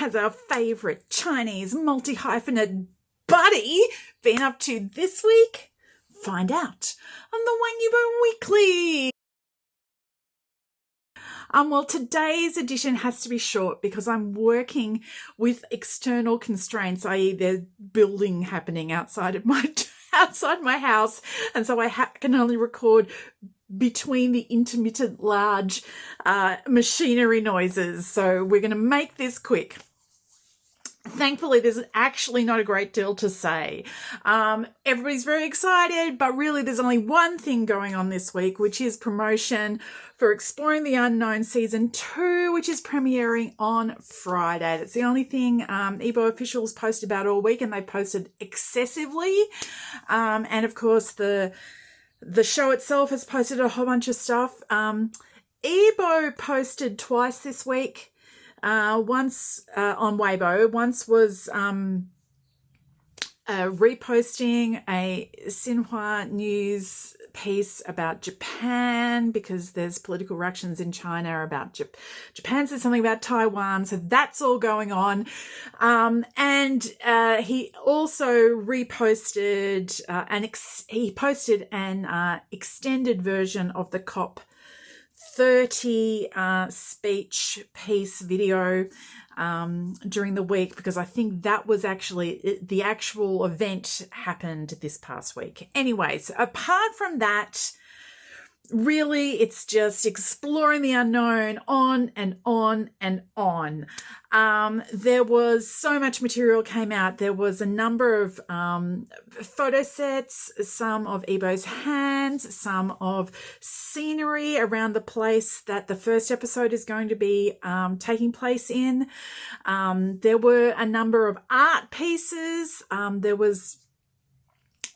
has our favourite Chinese multi-hyphenate buddy been up to this week? Find out on the YIBO Weekly. Well, today's edition has to be short because I'm working with external constraints, i.e. there's building happening outside my house, and so I can only record between the intermittent large machinery noises. So we're going to make this quick. Thankfully, there's actually not a great deal to say. Everybody's very excited, but really there's only one thing going on this week, which is promotion for Exploring the Unknown Season 2, which is premiering on Friday. That's the only thing YIBO-OFFICIAL's posted about all week, and they posted excessively. And of course, the show itself has posted a whole bunch of stuff. YIBO posted twice this week. Once on Weibo, once was reposting a Xinhua news piece about Japan because there's political reactions in China about Japan said something about Taiwan, so that's all going on. And he also reposted he posted an extended version of the COP30 speech piece video during the week, because I think that was actually the actual event happened this past week. Anyways, apart from that, really it's just exploring the unknown on and on and on. There was so much material came out. There was a number of photo sets, some of YIBO's hands, some of scenery around the place that the first episode is going to be taking place in. There were a number of art pieces. There was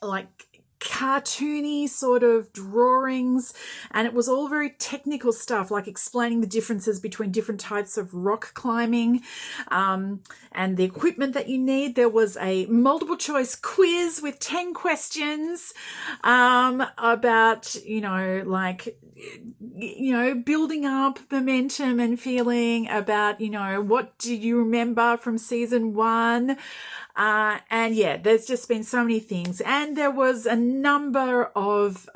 like cartoony sort of drawings, and it was all very technical stuff, like explaining the differences between different types of rock climbing and the equipment that you need. There was a multiple choice quiz with 10 questions about, building up momentum and feeling about, what do you remember from season 1? And yeah, there's just been so many things. And there was a number of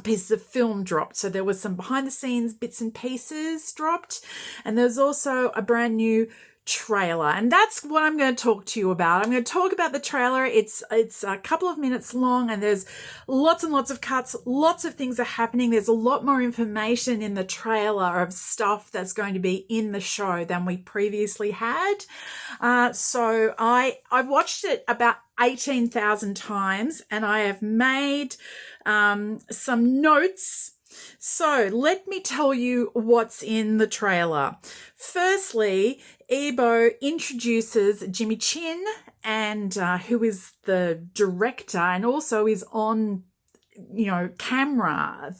pieces of film dropped. So there was some behind the scenes bits and pieces dropped. And there's also a brand new trailer, and that's what I'm going to talk to you about. I'm going to talk about the trailer. It's a couple of minutes long, and there's lots and lots of cuts, lots of things are happening. There's a lot more information in the trailer of stuff that's going to be in the show than we previously had. So I've watched it about 18,000 times, and I have made some notes. So let me tell you what's in the trailer. Firstly, YIBO introduces Jimmy Chin, and who is the director and also is on, camera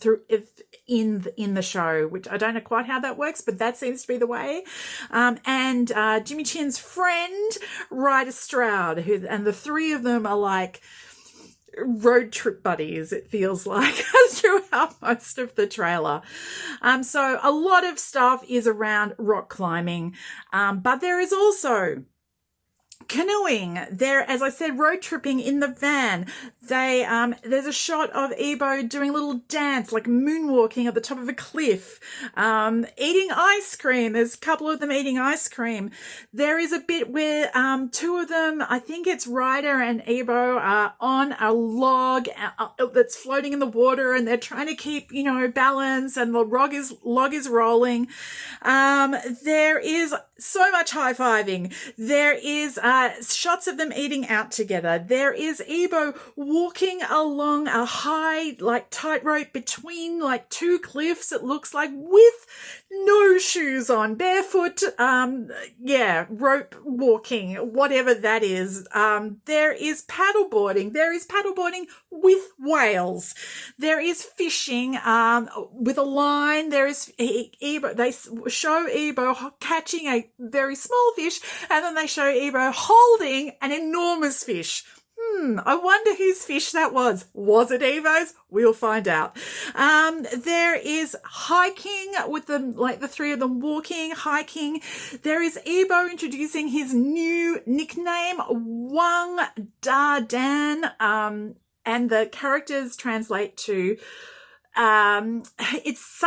in the show, which I don't know quite how that works, but that seems to be the way. And Jimmy Chin's friend, Ryder Stroud, and the three of them are like road trip buddies, it feels like, throughout most of the trailer. So a lot of stuff is around rock climbing, but there is also canoeing. There, as I said, road tripping in the van. There's a shot of YIBO doing a little dance, like moonwalking at the top of a cliff, eating ice cream. There's a couple of them eating ice cream. There is a bit where two of them, I think it's Ryder and YIBO, are on a log that's floating in the water, and they're trying to keep, balance, and the log is rolling. There is so much high-fiving. There is shots of them eating out together. There is YIBO walking along a high, tightrope between, two cliffs, it looks like, with no shoes on, barefoot, rope walking, whatever that is. There is paddleboarding. There is paddleboarding with whales. There is fishing with a line. There is YIBO. They show YIBO catching a very small fish, and then they show YIBO holding an enormous fish. I wonder whose fish that was. Was it Evo's? We'll find out. There is hiking with them, like the three of them walking, hiking. There is Yibo introducing his new nickname, Wang Dan, and the characters translate to it's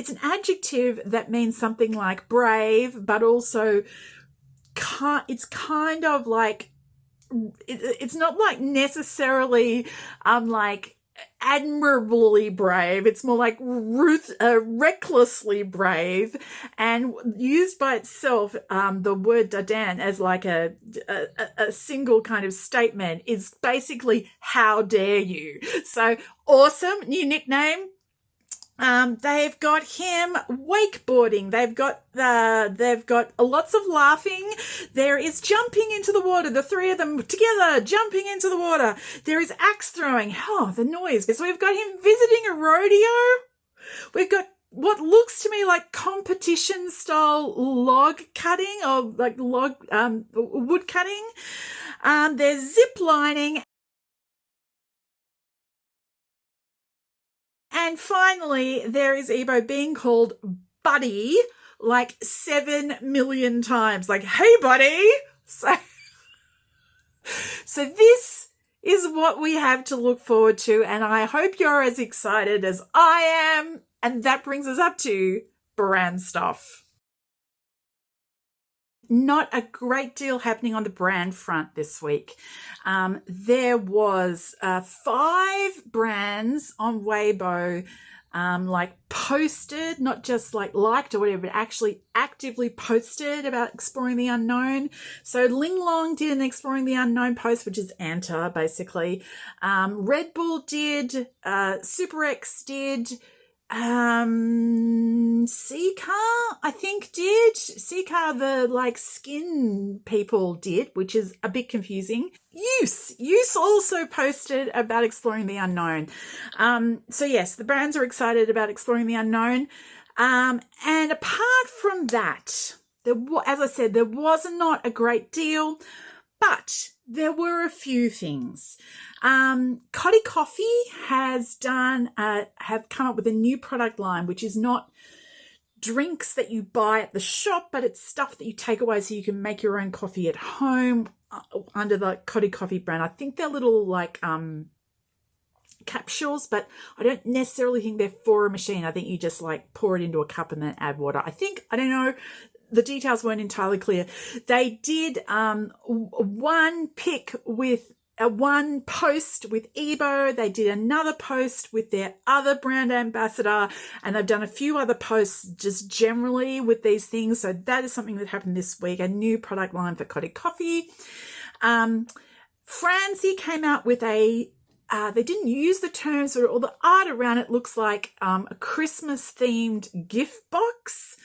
an adjective that means something like brave, but also it's kind of like it's not like necessarily like admirably brave. It's more like recklessly brave, and used by itself, the word dadan as like a single kind of statement is basically how dare you. So awesome new nickname. They've got him wakeboarding. They've got lots of laughing. There is jumping into the water. The three of them together jumping into the water. There is axe throwing. Oh, the noise. So we've got him visiting a rodeo. We've got what looks to me like competition style log cutting or like wood cutting. There's zip lining. And finally, there is Yibo being called buddy like 7 million times. Like, hey, buddy. So this is what we have to look forward to. And I hope you're as excited as I am. And that brings us up to brand stuff. Not a great deal happening on the brand front this week. There was 5 brands on Weibo like posted, not just like liked or whatever, but actually actively posted about exploring the unknown. So Ling Long did an exploring the unknown post, which is Anta basically. Red Bull did, Super X did, Seeker, I think did. Seeker, the like skin people did, which is a bit confusing. Use also posted about exploring the unknown. So yes, the brands are excited about exploring the unknown. And apart from that, as I said, there was not a great deal, but there were a few things. Coddy Coffee have come up with a new product line, which is not drinks that you buy at the shop, but it's stuff that you take away so you can make your own coffee at home under the Coddy Coffee brand. I think they're little like capsules, but I don't necessarily think they're for a machine. I think you just like pour it into a cup and then add water. I don't know. The details weren't entirely clear. They did one post with Yibo. They did another post with their other brand ambassador, and they've done a few other posts just generally with these things. So that is something that happened this week, a new product line for Coddy Coffee. Francie came out with they didn't use the terms or the art around it looks like a Christmas themed gift box.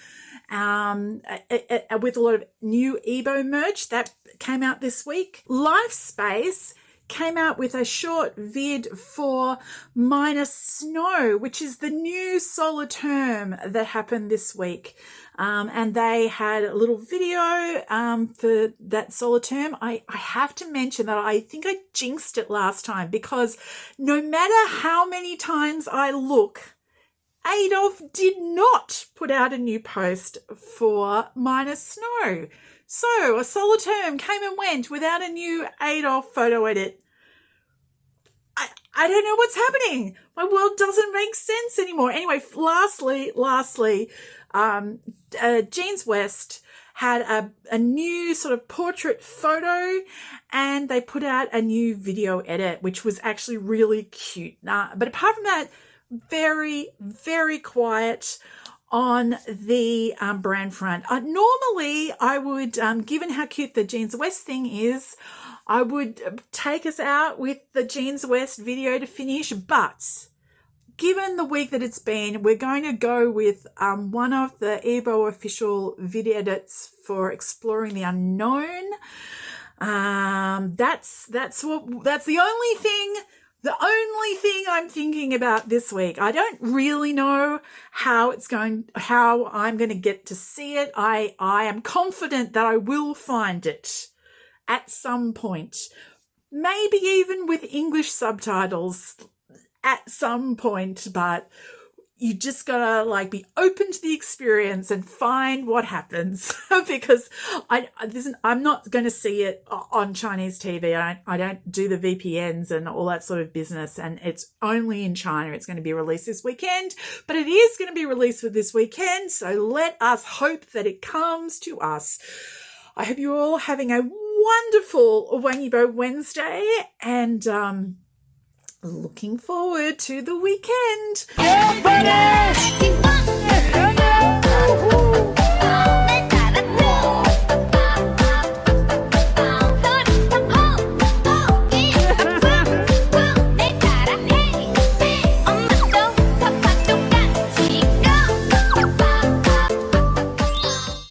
With a lot of new Yibo merch that came out this week. Lifespace came out with a short vid for Minus Snow, which is the new solar term that happened this week. And they had a little video for that solar term. I have to mention that I think I jinxed it last time, because no matter how many times I look, Adolf did not put out a new post for Minus Snow. So a solar term came and went without a new Adolf photo edit. I don't know what's happening. My world doesn't make sense anymore. Anyway, lastly, Jeans West had a new sort of portrait photo, and they put out a new video edit, which was actually really cute. But apart from that, very, very quiet on the brand front. Normally, I would, given how cute the Jeans West thing is, I would take us out with the Jeans West video to finish. But given the week that it's been, we're going to go with one of the YIBO-OFFICIAL video edits for Exploring the Unknown. That's the only thing. The only thing I'm thinking about this week. I don't really know how I'm going to get to see it. I am confident that I will find it at some point. maybe even with English subtitles at some point, but you just gotta like be open to the experience and find what happens because I'm not going to see it on Chinese TV. I don't do the VPNs and all that sort of business, and it's only in China. It's going to be released this weekend, but it is going to be released for this weekend. So let us hope that it comes to us. I hope you're all having a wonderful Wang YIBO Wednesday, and looking forward to the weekend. Everybody!